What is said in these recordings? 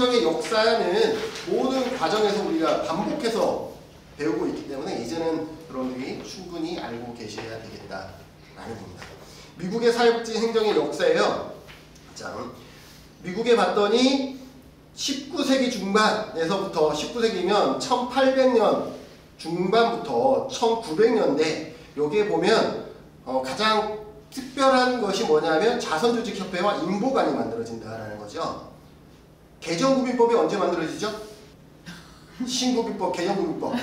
행정의 역사는 모든 과정에서 우리가 반복해서 배우고 있기 때문에 이제는 여러분들이 충분히 알고 계셔야 되겠다라는 겁니다. 미국의 사회복지 행정의 역사예요. 자, 미국에 봤더니 19세기 중반에서부터 19세기면 1800년 중반부터 1900년대 여기에 보면 가장 특별한 것이 뭐냐면 자선조직협회와 인보관이 만들어진다라는 거죠. 개정구민법이 언제 만들어지죠? 신구민법, 개정구민법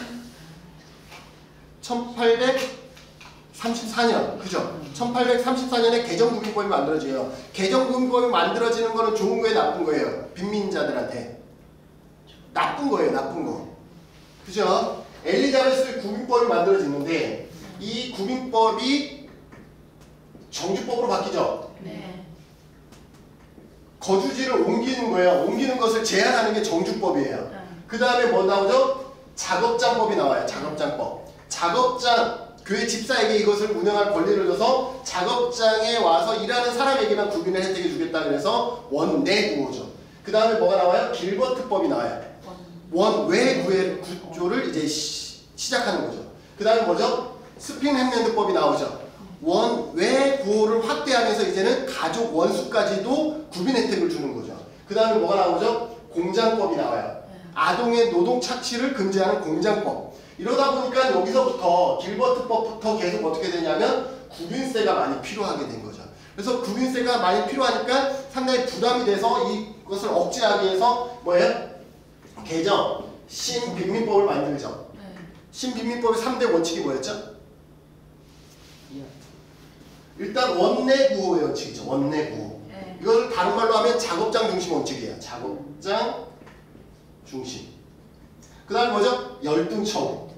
1834년, 그죠? 1834년에 개정구민법이 만들어져요. 개정구민법이 만들어지는 거는 좋은 거예요, 나쁜 거예요? 빈민자들한테 나쁜 거예요, 나쁜 거. 그죠? 엘리자베스 구민법이 만들어지는데 이 구민법이 정주법으로 바뀌죠? 네. 거주지를 옮기는 거예요. 옮기는 것을 제한하는 게 정주법이에요. 그 다음에 뭐 나오죠? 작업장법이 나와요. 작업장법. 작업장, 교회 집사에게 이것을 운영할 권리를 줘서 작업장에 와서 일하는 사람에게만 구빈을 혜택해 주겠다 그래서 원내구호죠. 그 다음에 뭐가 나와요? 길버트법이 나와요. 원외 구조를 이제 시작하는 거죠. 그 다음에 뭐죠? 스프링햄랜드법이 나오죠. 원외 구호를 확대하면서 이제는 가족 원수까지도 구빈 혜택을 주는 거죠. 그 다음에 뭐가 나오죠? 공장법이 나와요. 아동의 노동 착취를 금지하는 공장법. 이러다 보니까 여기서부터 길버트법부터 계속 어떻게 되냐면 구빈세가 많이 필요하게 된 거죠. 그래서 구빈세가 많이 필요하니까 상당히 부담이 돼서 이것을 억제하기 위해서 뭐예요? 개정, 신빈민법을 만들죠. 신빈민법의 3대 원칙이 뭐였죠? 일단 원내구호의 원칙이죠. 원내구호. 이걸 다른 말로 하면 작업장 중심 원칙이에요. 작업장 중심. 그 다음에 뭐죠? 열등처우.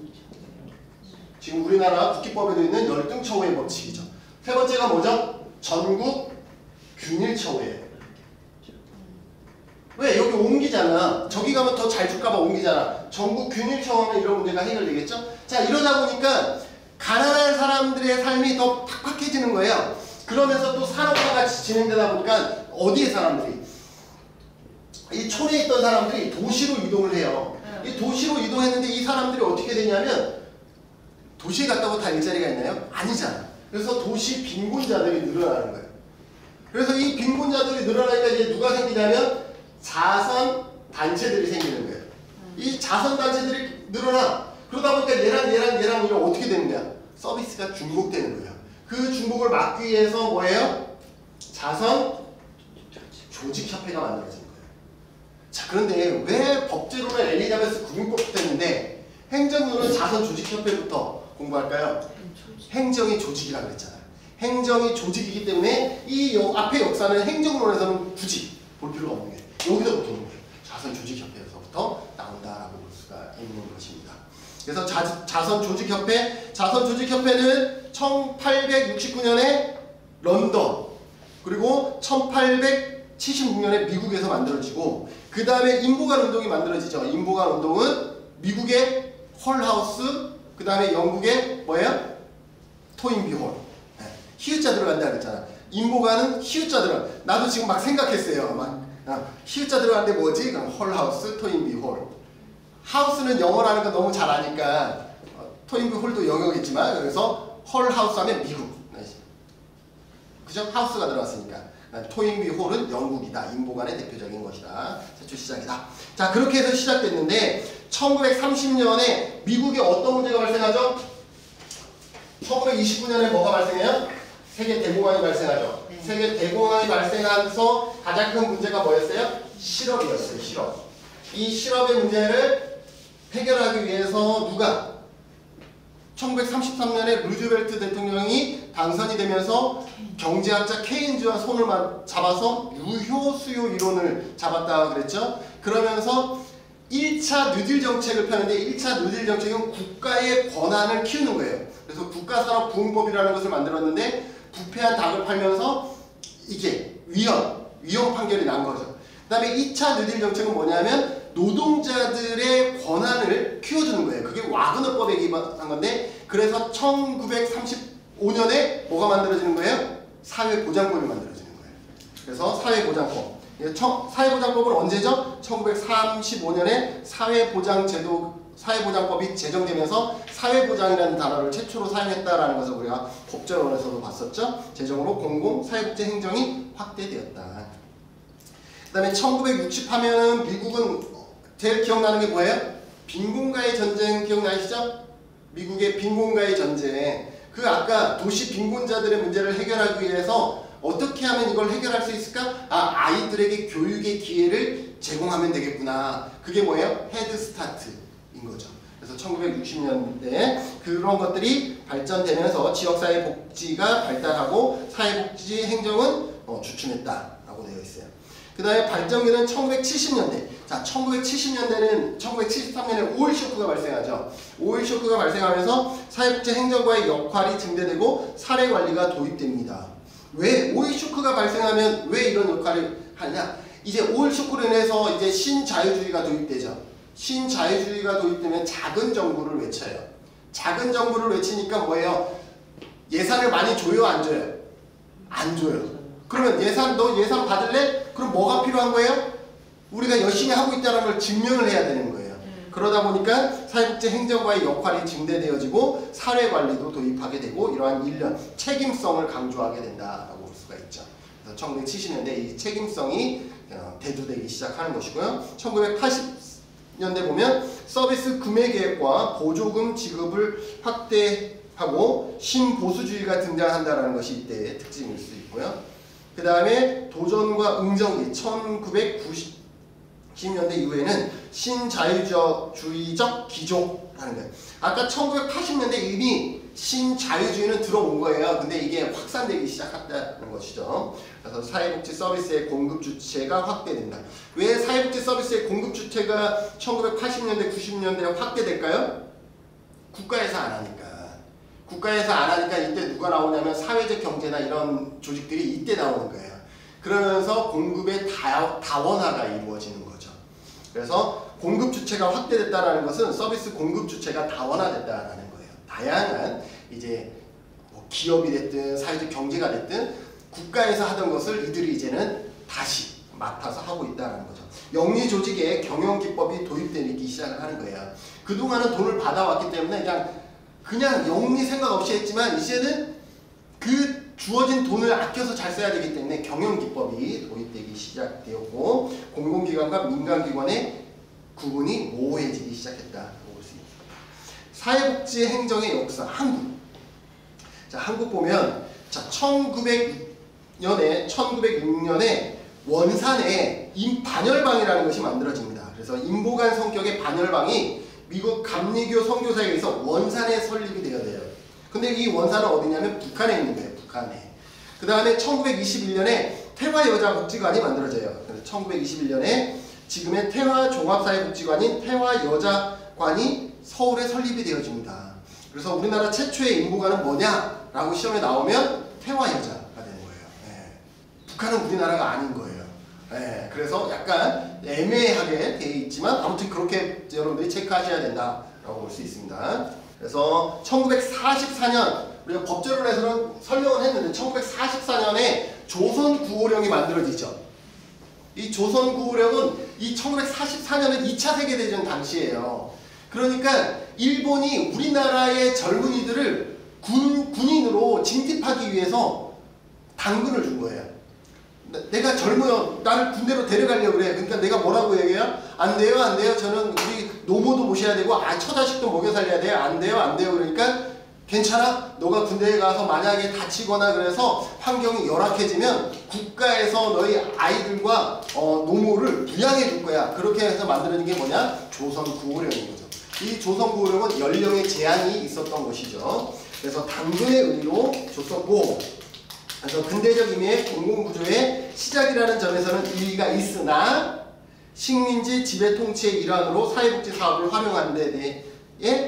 지금 우리나라 국기법에도 있는 열등처우의 법칙이죠. 세 번째가 뭐죠? 전국 균일처우예요. 왜? 여기 옮기잖아. 저기 가면 더 잘 줄까봐 옮기잖아. 전국 균일처우하면 이런 문제가 해결되겠죠? 자, 이러다 보니까 가난한 사람들의 삶이 더 팍팍해지는 거예요. 그러면서 또 산업화가 진행되다 보니까 어디에 사람들이? 이 촌에 있던 사람들이 도시로 이동을 해요. 이 도시로 이동했는데 이 사람들이 어떻게 되냐면 도시에 갔다고 다 일자리가 있나요? 아니잖아. 그래서 도시 빈곤자들이 늘어나는 거예요. 그래서 이 빈곤자들이 늘어나니까 이제 누가 생기냐면 자선 단체들이 생기는 거예요. 이 자선 단체들이 늘어나. 그러다 보니까 얘랑 이런 어떻게 되는 거야? 서비스가 중복되는 거예요. 그 중복을 막기 위해서 뭐예요? 자선 조직협회가 만들어지는 거예요. 자, 그런데 왜 법제로는 엘리자베스 구민법부터 했는데 행정으로는 자선 조직협회부터 공부할까요? 행정이 조직이라고 그랬잖아요. 행정이 조직이기 때문에 이 앞의 역사는 행정론에서는 굳이 볼 필요가 없는 게 여기서부터 오는 거예요. 자선 조직협회에서부터 나온다라고 볼 수가 있는 것입니다. 그래서 자선조직협회는 1869년에 런던 그리고 1876년에 미국에서 만들어지고 그 다음에 인보관 운동이 만들어지죠. 인보관 운동은 미국의 홀하우스 그 다음에 영국의 뭐예요? 토인비 홀. 네. 히읗자 들어간다 그랬잖아. 인보관은 히읗자 들어가. 나도 지금 막 생각했어요. 히읗자 들어가는데 뭐지? 그럼 홀하우스, 토인비 홀. 하우스는 영어라는 거 너무 잘 아니까 토인비 홀도 영어겠지만 그래서 홀하우스 하면 미국. 그죠? 하우스가 들어갔으니까. 토인비 홀은 영국이다. 인보관의 대표적인 것이다. 최초 시작이다. 자, 그렇게 해서 시작됐는데 1930년에 미국에 어떤 문제가 발생하죠? 1929년에 뭐가 발생해요? 세계 대공황이 발생하죠. 네. 세계 대공황이 발생하면서 가장 큰 문제가 뭐였어요? 실업이었어요. 실업. 이 실업의 문제를 해결하기 위해서 누가? 1933년에 루즈벨트 대통령이 당선이 되면서 경제학자 케인즈와 손을 잡아서 유효 수요 이론을 잡았다고 그랬죠. 그러면서 1차 뉴딜 정책을 펴는데 1차 뉴딜 정책은 국가의 권한을 키우는 거예요. 그래서 국가산업부흥법이라는 것을 만들었는데 부패한 닭을 팔면서 이게 위헌 판결이 난 거죠. 그 다음에 2차 뉴딜 정책은 뭐냐면 노동자들의 권한을 키워주는 거예요. 그게 와그너법에 기반한 건데 그래서 1935년에 뭐가 만들어지는 거예요? 사회보장법이 만들어지는 거예요. 그래서 사회보장법. 사회보장법은 언제죠? 1935년에 사회보장법이 제정되면서 사회보장이라는 단어를 최초로 사용했다라는 것을 우리가 법조론에서도 봤었죠. 제정으로 공공사회복지 행정이 확대되었다. 그 다음에 1960 하면은 미국은 제일 기억나는 게 뭐예요? 빈곤과의 전쟁 기억나시죠? 미국의 빈곤과의 전쟁. 그 아까 도시 빈곤자들의 문제를 해결하기 위해서 어떻게 하면 이걸 해결할 수 있을까? 아이들에게 교육의 기회를 제공하면 되겠구나. 그게 뭐예요? 헤드스타트인 거죠. 그래서 1960년대에 그런 것들이 발전되면서 지역사회 복지가 발달하고 사회복지 행정은 주춤했다라고 되어 있어요. 그 다음에 발전기는 1970년대. 자, 1970년대는 1973년에 오일 쇼크가 발생하죠. 오일 쇼크가 발생하면서 사회복지 행정과의 역할이 증대되고 사례 관리가 도입됩니다. 왜 오일 쇼크가 발생하면 왜 이런 역할을 하냐? 이제 오일 쇼크로 인해서 이제 신자유주의가 도입되죠. 신자유주의가 도입되면 작은 정부를 외쳐요. 작은 정부를 외치니까 뭐예요? 예산을 많이 줘요, 안 줘요? 안 줘요. 그러면 너 예산 받을래? 그럼 뭐가 필요한 거예요? 우리가 열심히 하고 있다는 걸 증명을 해야 되는 거예요. 그러다 보니까 사회복지 행정과의 역할이 증대되어지고 사회관리도 도입하게 되고 이러한 일련 책임성을 강조하게 된다라고 볼 수가 있죠. 그래서 1970년대 이 책임성이 대두되기 시작하는 것이고요. 1980년대 보면 서비스 구매 계획과 보조금 지급을 확대하고 신보수주의가 등장한다는 것이 이때의 특징일 수 있고요. 그 다음에 도전과 응정기 1990년대 이후에는 신자유주의적 기조라는 거예요. 아까 1980년대 이미 신자유주의는 들어온 거예요. 근데 이게 확산되기 시작했다는 것이죠. 그래서 사회복지 서비스의 공급 주체가 확대된다. 왜 사회복지 서비스의 공급 주체가 1980년대, 90년대에 확대될까요? 국가에서 안 하니까. 국가에서 안 하니까 이때 누가 나오냐면 사회적 경제나 이런 조직들이 이때 나오는 거예요. 그러면서 공급의 다원화가 이루어지는 거죠. 그래서 공급 주체가 확대됐다는 것은 서비스 공급 주체가 다원화됐다는 거예요. 다양한 이제 뭐 기업이 됐든 사회적 경제가 됐든 국가에서 하던 것을 이들이 이제는 다시 맡아서 하고 있다는 거죠. 영리 조직의 경영 기법이 도입되기 시작을 하는 거예요. 그동안은 돈을 받아왔기 때문에 그냥 영리 생각 없이 했지만 이제는 그 주어진 돈을 아껴서 잘 써야 되기 때문에 경영 기법이 도입되기 시작되었고 공공기관과 민간기관의 구분이 모호해지기 시작했다고 볼 수 있습니다. 사회복지 행정의 역사, 한국. 자, 한국 보면 1906년에 원산에 반열방이라는 것이 만들어집니다. 그래서 인보간 성격의 반열방이 미국 감리교 선교사에 의해서 원산에 설립이 되어야 돼요. 근데 이 원산은 어디냐면 북한에 있는 거예요. 북한에. 그 다음에 1921년에 태화여자복지관이 만들어져요. 그래서 1921년에 지금의 태화종합사회복지관인 태화여자관이 서울에 설립이 되어집니다. 그래서 우리나라 최초의 인보관은 뭐냐? 라고 시험에 나오면 태화여자가 되는 거예요. 네. 북한은 우리나라가 아닌 거예요. 네, 그래서 약간 애매하게 되어 있지만 아무튼 그렇게 여러분들이 체크하셔야 된다라고 볼 수 있습니다. 그래서 1944년 우리가 법조론에서는 설명을 했는데 1944년에 조선구호령이 만들어지죠. 이 조선구호령은 이 1944년은 2차 세계대전 당시예요. 그러니까 일본이 우리나라의 젊은이들을 군인으로 징집하기 위해서 당근을 준 거예요. 내가 젊어요. 나를 군대로 데려가려고 그래. 그러니까 내가 뭐라고 얘기해요? 안 돼요, 안 돼요. 저는 우리 노모도 모셔야 되고, 처자식도 먹여 살려야 돼요. 안 돼요, 안 돼요. 그러니까 괜찮아. 너가 군대에 가서 만약에 다치거나 그래서 환경이 열악해지면 국가에서 너희 아이들과 노모를 부양해 줄 거야. 그렇게 해서 만들어진 게 뭐냐? 조선구호령인 거죠. 이 조선구호령은 연령의 제한이 있었던 것이죠. 그래서 당근의 의미로 줬었고, 그래서 근대적 의미의 공공구조의 시작이라는 점에서는 일리가 있으나 식민지 지배 통치의 일환으로 사회복지 사업을 활용하는 데에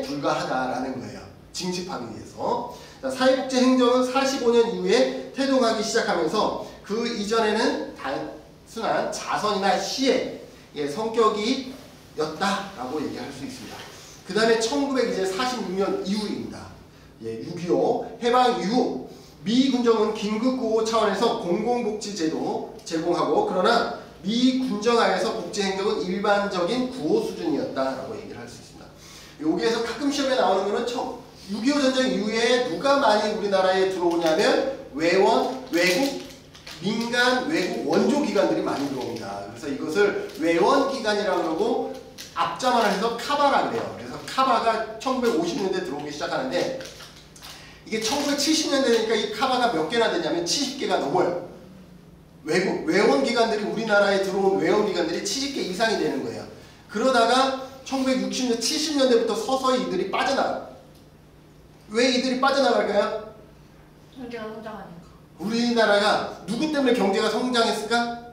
불과하다라는 거예요. 징집하기 위해서. 자, 사회복지 행정은 45년 이후에 태동하기 시작하면서 그 이전에는 단순한 자선이나 시의 성격이었다라고 얘기할 수 있습니다. 그 다음에 1946년 이후입니다. 6.25 해방 이후 미 군정은 긴급구호 차원에서 공공복지제도 제공하고 그러나 미 군정하에서 국제행정은 일반적인 구호 수준이었다라고 얘기를 할 수 있습니다. 여기에서 가끔 시험에 나오는 거는 6.25 전쟁 이후에 누가 많이 우리나라에 들어오냐면 외국, 민간, 외국 원조 기관들이 많이 들어옵니다. 그래서 이것을 외원기관이라고 그러고 앞자만을 해서 카바라 그래요. 그래서 카바가 1950년대 들어오기 시작하는데 이게 1970년대 되니까 이 카바가 몇 개나 되냐면 70개가 넘어요. 외원기관들이 우리나라에 들어온 외원기관들이 70개 이상이 되는 거예요. 그러다가 1960년, 70년대부터 서서히 이들이 빠져나가. 왜 이들이 빠져나갈까요? 경제가 성장하니까. 우리나라가 누구 때문에 경제가 성장했을까?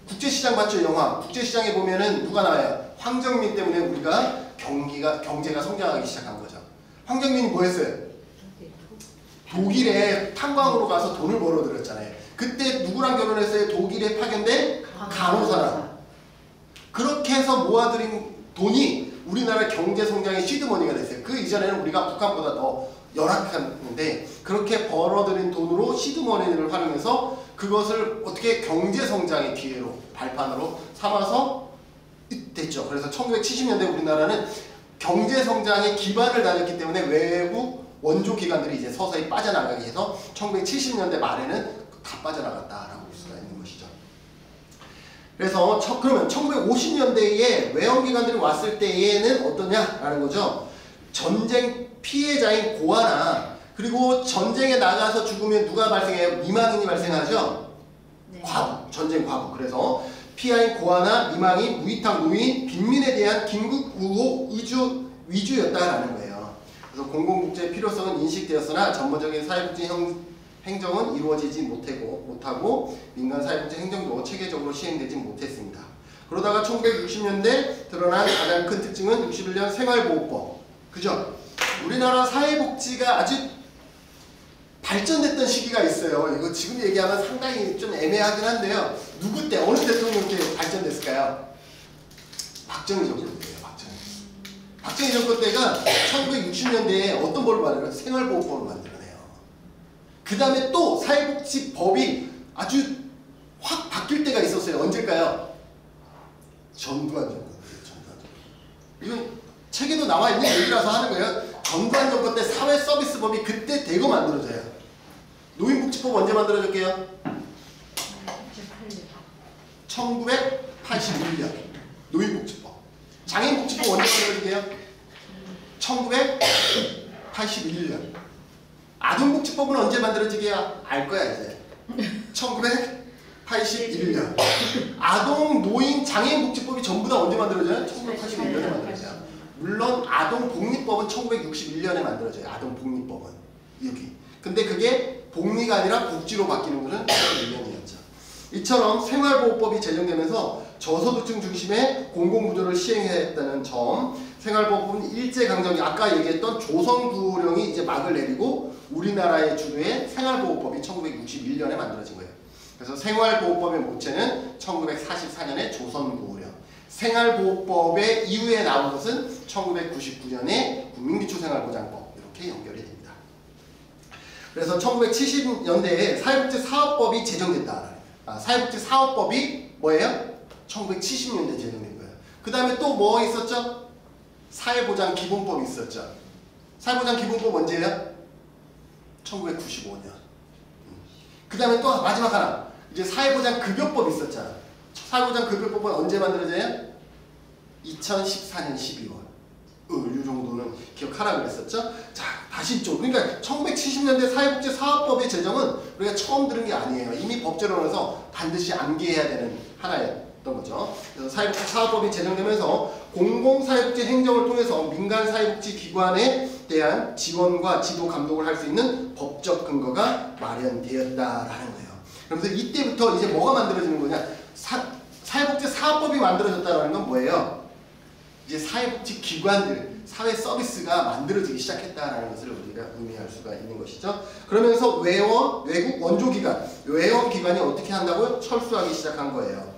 국제시장 봤죠, 영화. 국제시장에 보면은 누가 나와요? 황정민 때문에 우리가 경제가 성장하기 시작한 거죠. 황정민이 뭐 했어요? 독일에 탄광으로 가서 돈을 벌어들였잖아요. 그때 누구랑 결혼했어요? 독일에 파견된 간호사랑. 그렇게 해서 모아들인 돈이 우리나라 경제 성장의 시드머니가 됐어요. 그 이전에는 우리가 북한보다 더 열악했는데 그렇게 벌어들인 돈으로 시드머니를 활용해서 그것을 어떻게 경제 성장의 기회로 발판으로 삼아서 됐죠. 그래서 1970년대 우리나라는 경제 성장의 기반을 다졌기 때문에 외국 원조 기관들이 이제 서서히 빠져나가게 해서 1970년대 말에는 다 빠져나갔다라고 볼 수가 있는 것이죠. 그래서 그러면 1950년대에 외원기관들이 왔을 때에는 어떠냐라는 거죠. 전쟁 피해자인 고아나 그리고 전쟁에 나가서 죽으면 누가 발생해요? 미망인이 발생하죠. 네. 과부, 전쟁 과부. 그래서 피해인 고아나 미망인, 무위탁 노인, 빈민에 대한 긴급 우호 위주였다라는 거예요. 그래서 공공국제의 필요성은 인식되었으나 전반적인 사회복지 행정은 이루어지지 못하고 민간 사회복지 행정도 체계적으로 시행되지 못했습니다. 그러다가 1960년대 드러난 가장 큰 특징은 61년 생활보호법. 그죠? 우리나라 사회복지가 아주 발전됐던 시기가 있어요. 이거 지금 얘기하면 상당히 좀 애매하긴 한데요. 누구 때, 어느 대통령 때 발전됐을까요? 박정희 정권 때예요. 박정희 정권 때가 1960년대에 어떤 법을 만들어요? 생활보호법을 만들어내요. 그 다음에 또 사회복지법이 아주 확 바뀔 때가 있었어요. 언제일까요? 전두환 정권 때예요. 전두환 정권. 이건 책에도 나와 있는 얘기라서 하는 거예요. 전두환 정권 때 사회서비스법이 그때 대거 만들어져요. 노인복지법 언제 만들어졌게요? 1981년 노인복지법. 장애인복지법 언제 만들어질게요? 1981년. 아동복지법은 언제 만들어지게요? 알 거야 이제. 1981년. 아동, 노인, 장애인복지법이 전부 다 언제 만들어져요? 1981년에 만들어져요. 물론 아동복리법은 1961년에 만들어져요. 아동복리법은 여기. 근데 그게 복리가 아니라 복지로 바뀌는 것은 1961년이었죠. 이처럼 생활보호법이 제정되면서 저소득층 중심의 공공구조를 시행했다는 점, 생활보호법은 일제강점기 아까 얘기했던 조선구령이 이제 막을 내리고 우리나라의 주도의 생활보호법이 1961년에 만들어진 거예요. 그래서 생활보호법의 모체는 1944년에 조선구령, 생활보호법의 이후에 나온 것은 1999년에 국민기초생활보장법 이렇게 연결이 됩니다. 그래서 1970년대에 사회복지사업법이 제정됐다. 사회복지사업법이 뭐예요? 1970년대에 제정된 거예요. 그 다음에 또 뭐 있었죠? 사회보장기본법이 있었죠. 사회보장기본법 언제예요? 1995년. 그 다음에 또 마지막 하나. 이제 사회보장급여법 있었잖아. 사회보장급여법은 언제 만들어져요? 2014년 12월. 이 정도는 기억하라 그랬었죠? 자, 다시 좀. 그러니까 1970년대 사회복지사업법의 제정은 우리가 처음 들은 게 아니에요. 이미 법제론에서 반드시 암기해야 되는 하나였던 거죠. 그래서 사회복지사업법이 제정되면서 공공사회복지 행정을 통해서 민간 사회복지기관에 대한 지원과 지도 감독을 할 수 있는 법적 근거가 마련되었다라는 거예요. 그러면서 이때부터 이제 뭐가 만들어지는 거냐? 사회복지사업법이 만들어졌다는 건 뭐예요? 이제 사회복지기관들, 사회 서비스가 만들어지기 시작했다라는 것을 우리가 의미할 수가 있는 것이죠. 그러면서 외국 원조기관, 외원기관이 어떻게 한다고요? 철수하기 시작한 거예요.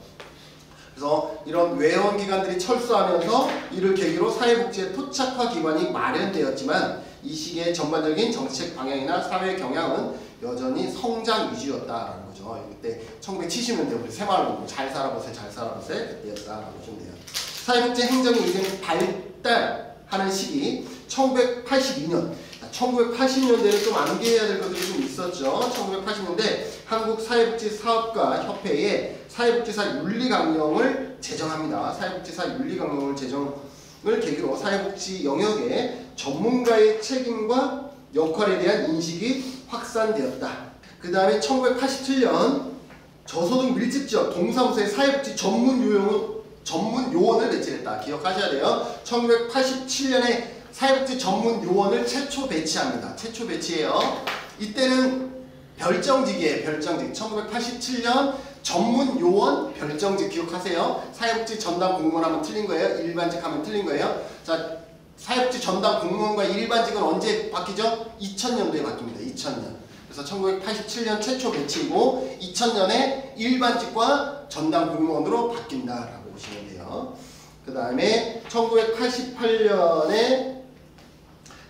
그래서 이런 외원기관들이 철수하면서 이를 계기로 사회복지의 토착화 기관이 마련되었지만 이 시기의 전반적인 정책 방향이나 사회 경향은 여전히 성장 위주였다라는 거죠. 거죠. 이때 1970년대 우리 새마을 잘 살아보세 잘 살아보세 그때였다라고 보시면 돼요. 사회복지 행정이 이제는 발달하는 시기 1982년. 1980년대는 좀 암기해야 될 것들이 좀 있었죠. 1980년대 한국사회복지사업가 협회에 사회복지사 윤리강령을 제정합니다. 사회복지사 윤리강령을 제정을 계기로 사회복지 영역에 전문가의 책임과 역할에 대한 인식이 확산되었다. 그 다음에 1987년 저소득 밀집지역 동사무소의 사회복지 전문 요원을 배치했다. 기억하셔야 돼요. 1987년에 사회복지 전문 요원을 최초 배치합니다. 최초 배치해요. 이때는 별정직이에요. 별정직. 1987년 전문 요원 별정직 기억하세요. 사회복지 전담 공무원 하면 틀린 거예요. 일반직 하면 틀린 거예요. 자, 사회복지 전담 공무원과 일반직은 언제 바뀌죠? 2000년도에 바뀝니다. 2000년. 그래서 1987년 최초 배치이고 2000년에 일반직과 전담 공무원으로 바뀐다라고 보시면 돼요. 그 다음에 1988년에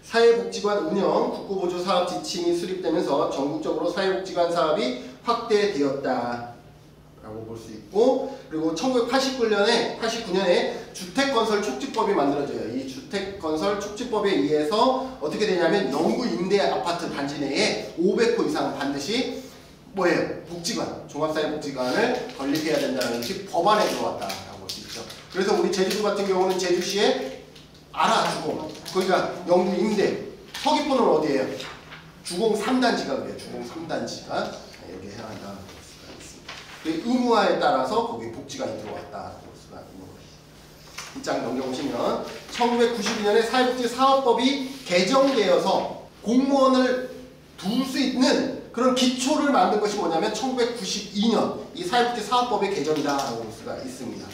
사회복지관 운영 국고보조 사업 지침이 수립되면서 전국적으로 사회복지관 사업이 확대되었다 라고 볼 수 있고, 그리고 1989년에 주택건설 촉진법이 만들어져요. 이 주택건설 촉진법에 의해서 어떻게 되냐면 영구 임대 아파트 단지 내에 500호 이상 반드시 뭐예요? 복지관, 종합사회복지관을 건립해야 된다는 것이 법안에 들어왔다라고 볼 수 있죠. 그래서 우리 제주도 같은 경우는 제주시에 알아주공, 거기가 영구 임대, 서귀포는 어디예요? 주공 3단지가 그래요. 주공 3단지가 여기에 해당한다는 수가 있습니다. 의무화에 따라서 거기에 복지관이 들어왔다고 볼 수가 있는 것이죠. 이 장 넘겨보시면 1992년에 사회복지사업법이 개정되어서 공무원을 둘 수 있는 그런 기초를 만든 것이 뭐냐면 1992년 이 사회복지사업법의 개정이다라고 볼 수가 있습니다.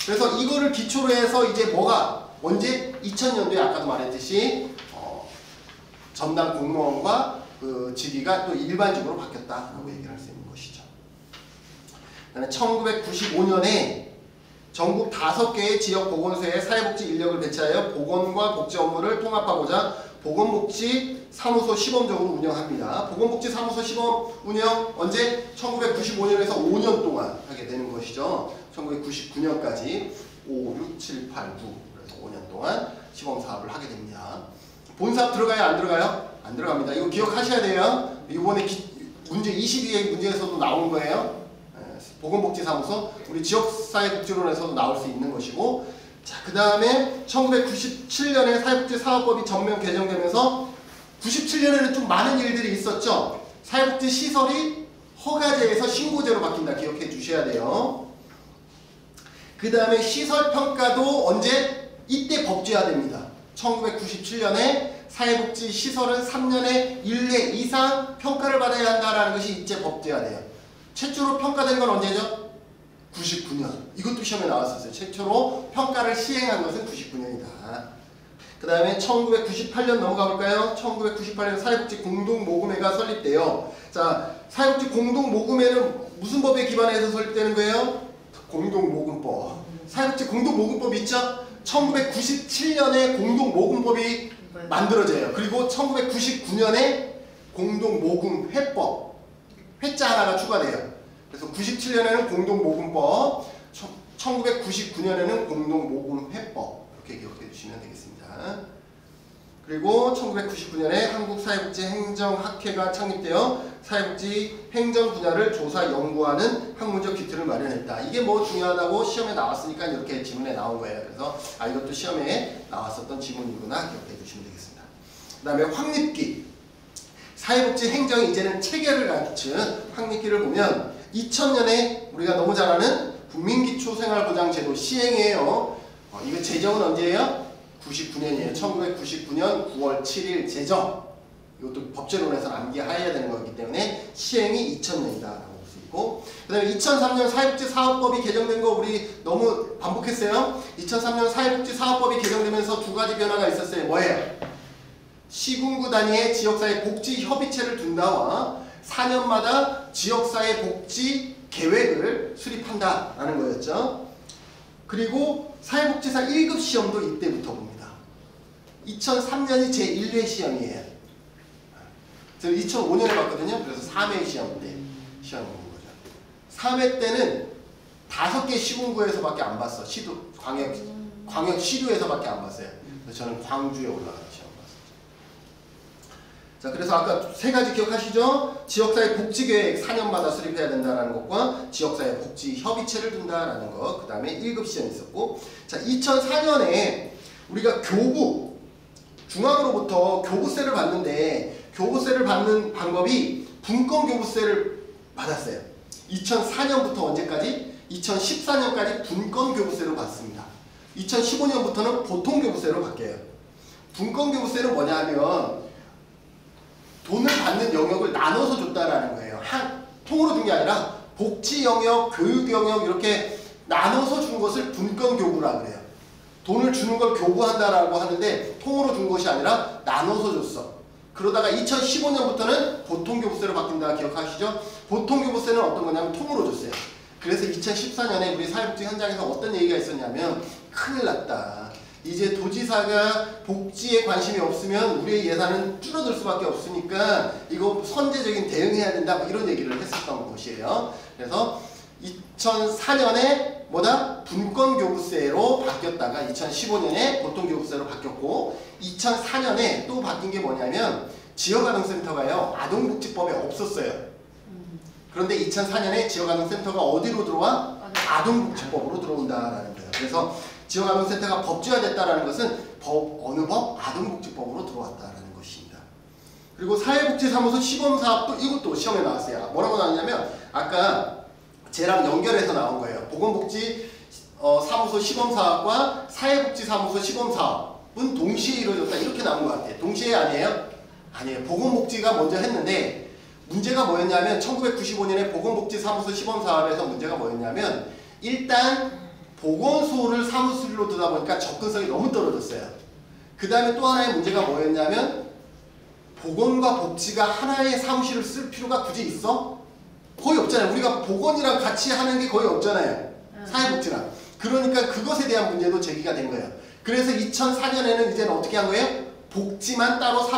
그래서 이거를 기초로 해서 이제 뭐가 언제 2000년도에 아까도 말했듯이 전담 공무원과 그 직위가 또 일반직으로 바뀌었다라고 얘기를 할 수 있는 것이죠. 그다음에 1995년에 전국 5개의 지역 보건소에 사회복지 인력을 배치하여 보건과 복지 업무를 통합하고자 보건복지 사무소 시범적으로 운영합니다. 보건복지 사무소 시범 운영 언제? 1995년에서 5년 동안 하게 되는 것이죠. 1999년까지 5, 6, 7, 8, 9 5년 동안 시범 사업을 하게 됩니다. 본사업 들어가요? 안 들어가요? 안 들어갑니다. 이거 기억하셔야 돼요. 이번에 문제 22의 문제에서도 나온 거예요. 보건복지사무소 우리 지역사회복지론에서도 나올 수 있는 것이고, 자, 그 다음에 1997년에 사회복지사업법이 전면 개정되면서 97년에는 좀 많은 일들이 있었죠. 사회복지 시설이 허가제에서 신고제로 바뀐다. 기억해 주셔야 돼요. 그 다음에 시설평가도 언제? 이때 법제화됩니다. 1997년에 사회복지 시설은 3년에 1회 이상 평가를 받아야 한다는 것이 이때 법제화돼요. 최초로 평가된 건 언제죠? 99년. 이것도 시험에 나왔었어요. 최초로 평가를 시행한 것은 99년이다. 그 다음에 1998년 넘어가 볼까요? 1998년 사회복지 공동모금회가 설립돼요. 자, 사회복지 공동모금회는 무슨 법에 기반해서 설립되는 거예요? 공동모금법. 사회복지 공동모금법 있죠? 1997년에 공동모금법이 만들어져요. 그리고 1999년에 공동모금회법, 회자 하나가 추가돼요. 그래서 97년에는 공동모금법, 1999년에는 공동모금회법, 이렇게 기억해 주시면 되겠습니다. 그리고 1999년에 한국사회복지행정학회가 창립되어 사회복지 행정 분야를 조사 연구하는 학문적 기틀을 마련했다. 이게 뭐 중요하다고 시험에 나왔으니까 이렇게 지문에 나온 거예요. 그래서 이것도 시험에 나왔었던 지문이구나 기억해 주시면 되겠습니다. 그 다음에 확립기. 사회복지 행정이 이제는 체계를 갖춘 확립기를 보면 2000년에 우리가 너무 잘 아는 국민기초생활보장제도 시행이에요. 이거 제정은 언제예요? 99년이에요. 1999년 9월 7일 제정. 이것도 법제론에서 암기해야 되는 거기 때문에 시행이 2000년이다 라고 볼 수 있고, 그 다음에 2003년 사회복지사업법이 개정된 거 우리 너무 반복했어요. 2003년 사회복지사업법이 개정되면서 두 가지 변화가 있었어요. 뭐예요? 시군구 단위의 지역사회 복지협의체를 둔다와 4년마다 지역사회 복지 계획을 수립한다라는 거였죠. 그리고 사회복지사 1급 시험도 이때부터 봅니다. 2003년이 제1회 시험이에요. 저는 2005년에 봤거든요. 그래서 3회 시험 때 시험을 본 거죠. 3회 때는 5개 시군구에서밖에 안 봤어. 광역 시도에서밖에 안 봤어요. 그래서 저는 광주에 올라가서 시험 봤어요. 자, 그래서 아까 세 가지 기억하시죠? 지역사회 복지계획 4년마다 수립해야 된다는 것과 지역사회 복지 협의체를 둔다라는 것. 그 다음에 1급 시험이 있었고, 자, 2004년에 우리가 교부 중앙으로부터 교부세를 받는데 교부세를 받는 방법이 분권 교부세를 받았어요. 2004년부터 언제까지? 2014년까지 분권 교부세로 받습니다. 2015년부터는 보통 교부세로 바뀌어요. 분권 교부세는 뭐냐 하면 돈을 받는 영역을 나눠서 줬다라는 거예요. 통으로 준 게 아니라 복지 영역, 교육 영역 이렇게 나눠서 준 것을 분권 교부라고 그래요. 돈을 주는 걸 교부한다라고 하는데 통으로 준 것이 아니라 나눠서 줬어. 그러다가 2015년부터는 보통 교부세로 바뀐다 기억하시죠? 보통 교부세는 어떤 거냐면 통으로 줬어요. 그래서 2014년에 우리 사회복지 현장에서 어떤 얘기가 있었냐면 큰일 났다. 이제 도지사가 복지에 관심이 없으면 우리의 예산은 줄어들 수밖에 없으니까 이거 선제적인 대응해야 된다 뭐 이런 얘기를 했었던 것이에요. 그래서 2004년에 뭐다? 분권교부세로 바뀌었다가 2015년에 보통교부세로 바뀌었고 2004년에 또 바뀐 게 뭐냐면 지역아동센터가요. 아동복지법에 없었어요. 그런데 2004년에 지역아동센터가 어디로 들어와? 아동복지법으로 들어온다라는 거예요. 그래서 지역아동센터가 법제화됐다라는 것은 어느 법? 아동복지법으로 들어왔다라는 것입니다. 그리고 사회복지사무소 시범사업도 이것도 시험에 나왔어요. 뭐라고 나왔냐면 아까 쟤랑 연결해서 나온 거예요. 보건복지 사무소 시범사업과 사회복지사무소 시범사업은 동시에 이루어졌다 이렇게 나온 것 같아요. 동시에 아니에요? 아니에요. 보건복지가 먼저 했는데 문제가 뭐였냐면 1995년에 보건복지사무소 시범사업에서 문제가 뭐였냐면 일단 보건소를 사무실로 두다 보니까 접근성이 너무 떨어졌어요. 그 다음에 또 하나의 문제가 뭐였냐면 보건과 복지가 하나의 사무실을 쓸 필요가 굳이 있어? 거의 없잖아요. 우리가 보건이랑 같이 하는 게 거의 없잖아요. 사회복지랑. 그러니까 그것에 대한 문제도 제기가 된 거예요. 그래서 2004년에는 이제는 어떻게 한 거예요? 복지만 따로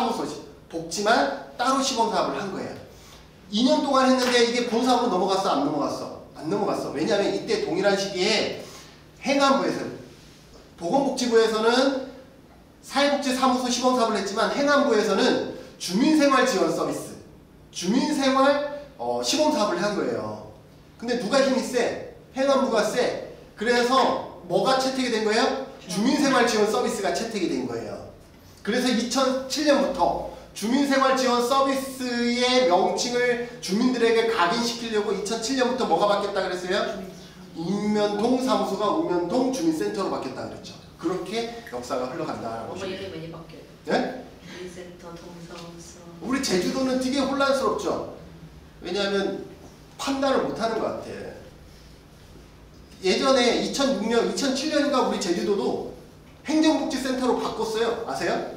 복지만 따로 시범사업을 한 거예요. 2년 동안 했는데 이게 본사업으로 넘어갔어? 안 넘어갔어? 안 넘어갔어. 왜냐하면 이때 동일한 시기에 행안부에서 보건복지부에서는 사회복지사무소 시범사업을 했지만 행안부에서는 주민생활지원 서비스 주민생활 시범사업을 한 거예요. 근데 누가 힘이 세? 행안부가 세. 그래서 뭐가 채택이 된 거예요? 주민생활지원 서비스가 채택이 된 거예요. 그래서 2007년부터 주민생활지원 서비스의 명칭을 주민들에게 각인시키려고 2007년부터 뭐가 바뀌었다 그랬어요? 읍면동 사무소가 읍면동 주민센터로 바뀌었다 그랬죠. 그렇게 역사가 흘러간다라고 엄마 이름이 많이 바뀌어요. 네? 주민센터, 동사무소. 우리 제주도는 되게 혼란스럽죠. 왜냐하면 판단을 못하는 것 같아. 예전에 2006년, 2007년인가 우리 제주도도 행정복지센터로 바꿨어요. 아세요?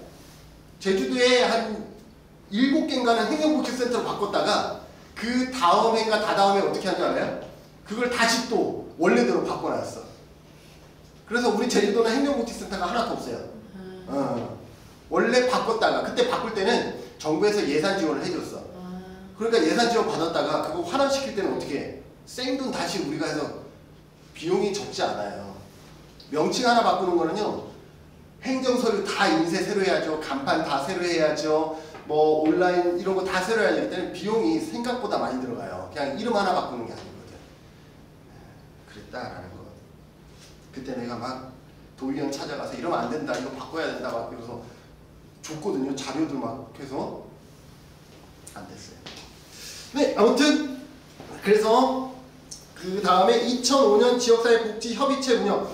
제주도에 한 7개인가는 행정복지센터로 바꿨다가 그 다음 해인가 다다음 해 어떻게 한 줄 알아요? 그걸 다시 또 원래대로 바꿔놨어. 그래서 우리 제주도는 행정복지센터가 하나도 없어요. 원래 바꿨다가 그때 바꿀 때는 정부에서 예산 지원을 해줬어. 그러니까 예산 지원 받았다가 그거 환원시킬 때는 어떻게 해? 생돈 다시 우리가 해서 비용이 적지 않아요. 명칭 하나 바꾸는 거는요. 행정서류 다 인쇄 새로 해야죠. 간판 다 새로 해야죠. 뭐 온라인 이런 거 다 새로 해야 되기 때문에 비용이 생각보다 많이 들어가요. 그냥 이름 하나 바꾸는 게 아니거든. 그랬다라는 거. 그때 내가 막 도의원 찾아가서 이러면 안 된다. 이거 바꿔야 된다. 막 그래서 줬거든요. 자료들 막 해서 안 됐어요. 네, 아무튼 그래서 그 다음에 2005년 지역사회복지협의체 운영.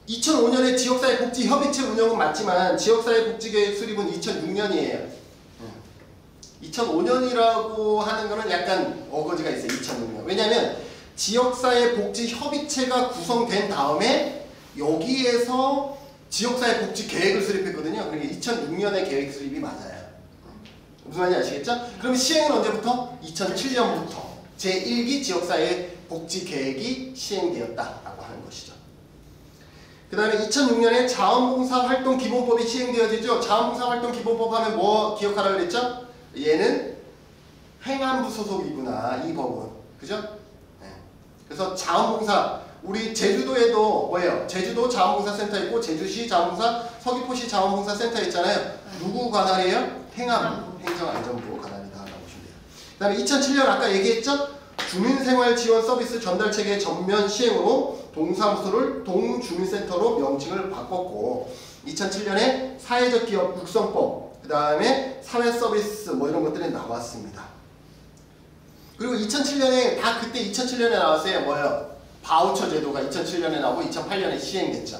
2005년에 지역사회복지협의체 운영은 맞지만 지역사회복지계획 수립은 2006년이에요. 2005년이라고 하는 거는 약간 어거지가 있어요. 2006년. 왜냐하면 지역사회복지협의체가 구성된 다음에 여기에서 지역사회복지계획을 수립했거든요. 그러니까 2006년에 계획 수립이 맞아요. 무슨 말인지 아시겠죠? 그럼 시행은 언제부터? 2007년부터 제1기 지역사회복지계획이 시행되었다라고 하는 것이죠. 그 다음에 2006년에 자원봉사활동기본법이 시행되어지죠. 자원봉사활동기본법 하면 뭐 기억하라 그랬죠? 얘는 행안부 소속이구나, 이 법은. 그죠? 네. 그래서 자원봉사, 우리 제주도에도 뭐예요? 제주도 자원봉사센터 있고 제주시 자원봉사, 서귀포시 자원봉사센터 있잖아요. 누구 관할이에요? 행정안전부 관할이다 라고 보시면 돼요. 그 다음에 2007년 아까 얘기했죠? 주민생활지원서비스 전달체계 전면 시행으로 동사무소를 동주민센터로 명칭을 바꿨고 2007년에 사회적 기업 육성법, 그 다음에 사회서비스 뭐 이런 것들이 나왔습니다. 그리고 2007년에 다 그때 2007년에 나왔어요. 뭐예요? 바우처 제도가 2007년에 나오고 2008년에 시행됐죠.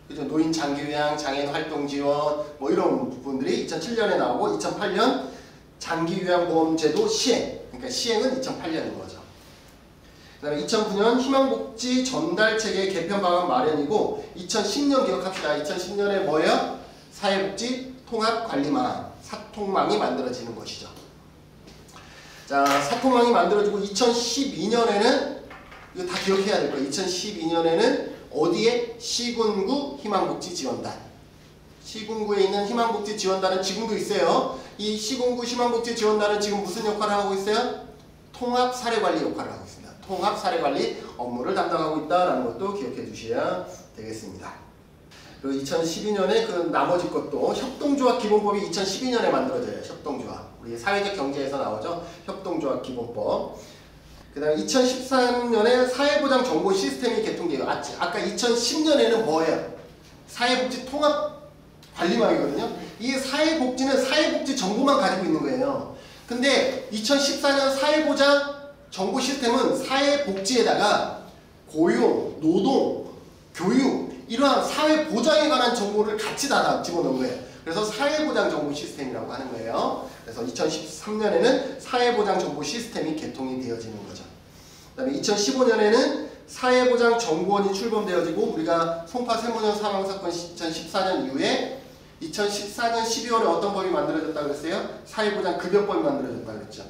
그죠? 노인 장기요양, 장애인 활동 지원 뭐 이런 부분들이 2007년에 나오고 2008년 장기요양보험제도 시행. 그러니까 시행은 2008년인 거죠. 그 다음에 2009년 희망복지 전달체계 개편 방안 마련이고 2010년 기억합시다. 2010년에 뭐예요? 사회복지 통합관리망, 사통망이 만들어지는 것이죠. 자, 사통망이 만들어지고 2012년에는 이거 다 기억해야 될 거예요. 2012년에는 어디에? 시군구 희망복지지원단. 시군구에 있는 희망복지지원단은 지금도 있어요. 이 시군구 희망복지지원단은 지금 무슨 역할을 하고 있어요? 통합사례관리 역할을 하고 있습니다. 통합사례관리 업무를 담당하고 있다는 것도 기억해 주셔야 되겠습니다. 그리고 2012년에 그 나머지 것도 협동조합 기본법이 2012년에 만들어져요. 협동조합. 우리 사회적 경제에서 나오죠. 협동조합 기본법. 그 다음에 2013년에 사회보장 정보 시스템이 개통돼요. 아까 2010년에는 뭐예요? 사회복지 통합관리망이거든요. 이 사회복지는 사회복지 정보만 가지고 있는 거예요. 근데 2014년 사회보장 정보 시스템은 사회복지에다가 고용, 노동, 교육 이러한 사회보장에 관한 정보를 같이 다 집어넣은 거예요. 그래서 사회보장 정보 시스템이라고 하는 거예요. 그래서 2013년에는 사회보장 정보 시스템이 개통이 되어지는 거죠. 그 다음에 2015년에는 사회보장 정보원이 출범되어지고 우리가 송파 세무년 사망사건 2014년 이후에 2014년 12월에 어떤 법이 만들어졌다고 그랬어요? 사회보장 급여법이 만들어졌다고 그랬죠.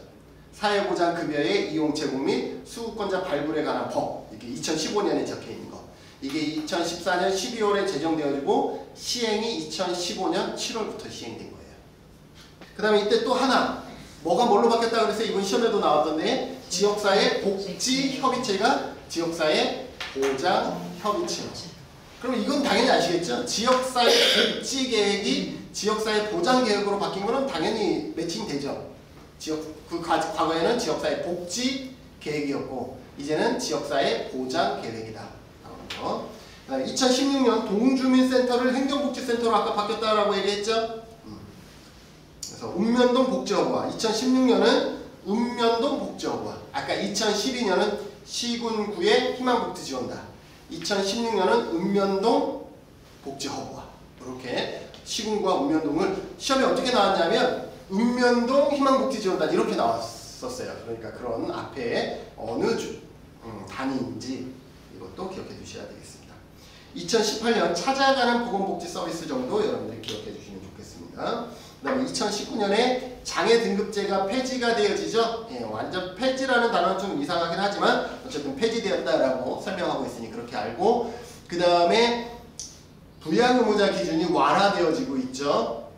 사회보장 급여의 이용 제공 및 수급권자 발굴에 관한 법. 이게 2015년에 적혀있는 거. 이게 2014년 12월에 제정되어지고 시행이 2015년 7월부터 시행된 거예요. 그 다음에 이때 또 하나 뭐가 뭘로 바뀌었다고 그랬어요? 이번 시험에도 나왔던데 지역사회 복지협의체가 지역사회 보장협의체. 그럼 이건 당연히 아시겠죠? 지역사회 복지계획이 지역사회 보장계획으로 바뀐 거는 당연히 매칭되죠. 과거에는 지역사회 복지계획이었고 이제는 지역사회 보장계획이다. 그 다음에 2016년 동주민센터를 행정복지센터로 아까 바뀌었다라고 얘기했죠? 그래서 읍면동 복지허브와 2016년은 읍면동 복지허브와 아까 2012년은 시군구의 희망복지지원단 2016년은 읍면동 복지허브와 이렇게 시군구와 읍면동을 시험에 어떻게 나왔냐면 읍면동 희망복지지원단 이렇게 나왔었어요. 그러니까 그런 앞에 어느 단위인지 이것도 기억해 두셔야 되겠습니다. 2018년 찾아가는 보건복지 서비스 정도 여러분들이 기억해 주시면 좋겠습니다. 그 다음에 2019년에 장애 등급제가 폐지가 되어지죠. 예, 완전 폐지라는 단어는 좀 이상하긴 하지만 어쨌든 폐지되었다라고 설명하고 있으니 그렇게 알고 그 다음에 부양의무자 기준이 완화되어지고 있죠.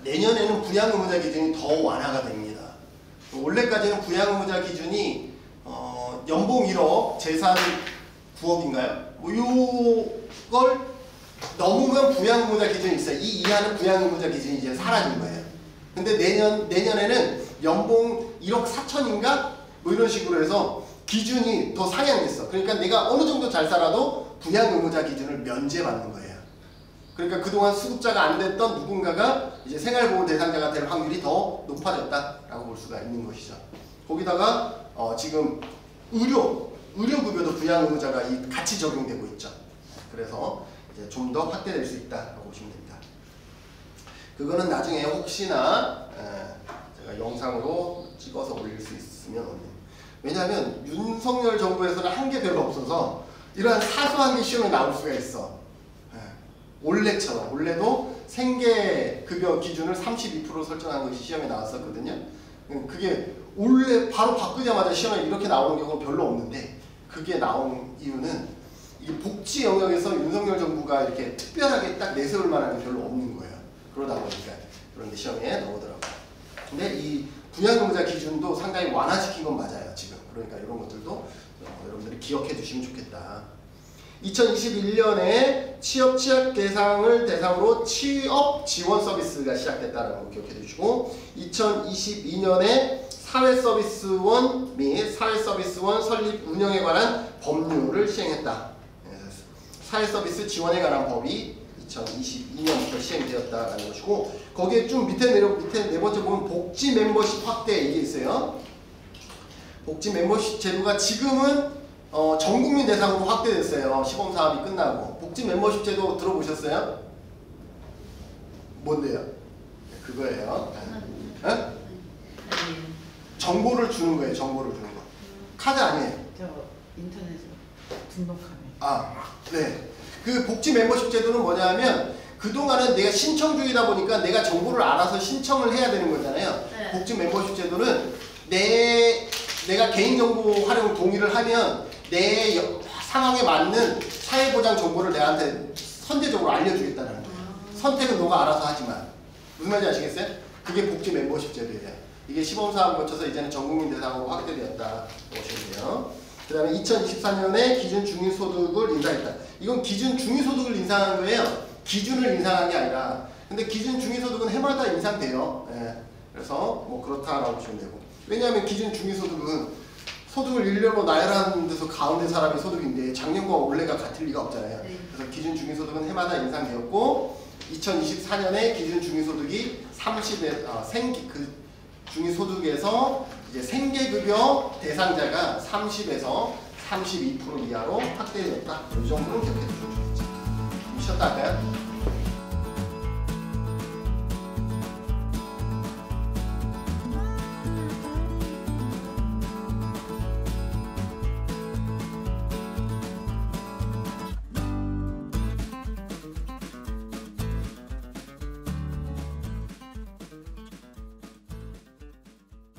내년에는 부양의무자 기준이 더 완화가 됩니다. 원래까지는 부양의무자 기준이 연봉 1억, 재산 9억인가요? 뭐 요걸 넘으면 부양의무자 기준이 있어요. 이 이하는 부양의무자 기준이 이제 사라진 거예요. 근데 내년에는 연봉 1억 4천인가? 뭐 이런 식으로 해서 기준이 더 상향됐어. 그러니까 내가 어느 정도 잘 살아도 부양의무자 기준을 면제받는 거예요. 그러니까 그동안 수급자가 안 됐던 누군가가 이제 생활보호 대상자가 될 확률이 더 높아졌다라고 볼 수가 있는 것이죠. 거기다가 지금 의료급여도 부양의무자가 같이 적용되고 있죠. 그래서 이제 좀 더 확대될 수 있다라고 보시면 됩니다. 그거는 나중에 혹시나 제가 영상으로 찍어서 올릴 수 있으면 올립니다. 왜냐하면 윤석열 정부에서는 한 게 별로 없어서 이러한 사소한 게 시험에 나올 수가 있어. 올해처럼 올해도 생계급여 기준을 32% 설정한 것이 시험에 나왔었거든요. 그게 올해 바로 바꾸자마자 시험에 이렇게 나오는 경우는 별로 없는데 그게 나온 이유는 이 복지 영역에서 윤석열 정부가 이렇게 특별하게 딱 내세울 만한 게 별로 없는 거예요. 그러다 보니까 그런데 시험에 나오더라고요. 근데 이 부양의무자 기준도 상당히 완화시킨 건 맞아요. 지금 그러니까 이런 것들도 여러분들이 기억해 주시면 좋겠다. 2021년에 취업 대상을 대상으로 취업 지원 서비스가 시작됐다는 거 기억해 주시고 2022년에 사회서비스원 및 사회서비스원 설립 운영에 관한 법률을 시행했다. 사회서비스 지원에 관한 법이 2022년부터 시행되었다라는 것이고 거기에 좀 밑에 네 번째 보면 복지 멤버십 확대 이게 있어요. 복지 멤버십 제도가 지금은 전 국민 대상으로 확대됐어요. 시범 사업이 끝나고. 복지 멤버십 제도 들어보셨어요? 뭔데요? 그거예요. 네? 아니에요. 정보를 주는 거예요. 정보를 주는 거. 카드 아니에요. 저 인터넷으로 등록하네. 아, 네. 그 복지 멤버십 제도는 뭐냐면 그동안은 내가 신청주의다 보니까 내가 정보를 알아서 신청을 해야 되는 거잖아요. 네. 복지 멤버십 제도는 내가 개인정보 활용 동의를 하면 내 상황에 맞는 사회보장 정보를 내한테 선제적으로 알려주겠다는 거예요. 선택은 너가 알아서 하지만. 무슨 말인지 아시겠어요? 그게 복지 멤버십 제도예요. 이게 시범사업을 거쳐서 이제는 전국민 대상으로 확대되었다 보시면 돼요. 그 다음에 2024년에 기준 중위소득을 인상했다. 이건 기준 중위소득을 인상한 거예요. 기준을 인상한 게 아니라. 근데 기준 중위소득은 해마다 인상돼요. 예. 그래서 뭐 그렇다라고 보시면 되고. 왜냐하면 기준 중위소득은 소득을 일렬로 나열하는 데서 가운데 사람이 소득인데 작년과 올해가 같을 리가 없잖아요. 네. 그래서 기준 중위소득은 해마다 인상되었고 2024년에 기준 중위소득이 30에 중위소득에서 이제 생계급여 대상자가 30에서 32% 이하로 확대되었다. 이 정도는 기억해 주시면 좋겠죠. 쉬었다 할까요?